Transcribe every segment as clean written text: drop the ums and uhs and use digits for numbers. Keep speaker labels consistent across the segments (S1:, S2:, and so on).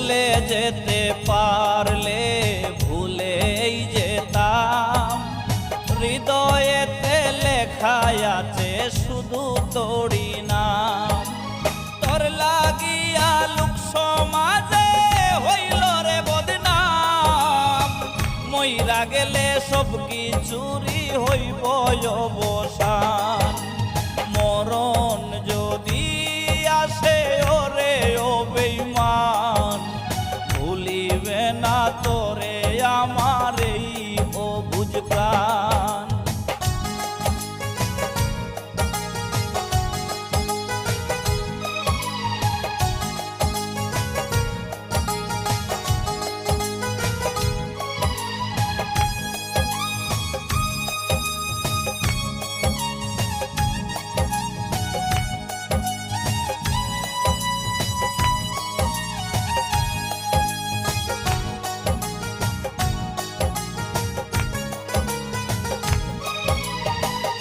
S1: ভুলে যেতে পারলে ভুলেই যেতাম, হৃদয়েতে লেখাই আছে শুধু তোরি নাম। তোর লাগিয়া লোক সমাজে হইল রে বদনাম, মইরা গেলে সব কিছুরই হইব অবসান। মরণ যদি আসে ওরে ও বেঈমান, ভুলিবে না তোরে আমার এই অবুঝ প্রাণ।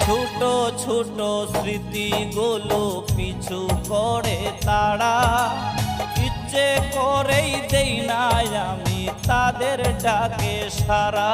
S1: ছোট ছোট স্মৃতিগুলো পিছু করে তারা, ইচ্ছে করেই দেই না আমি তাদের ডাকে সাড়া।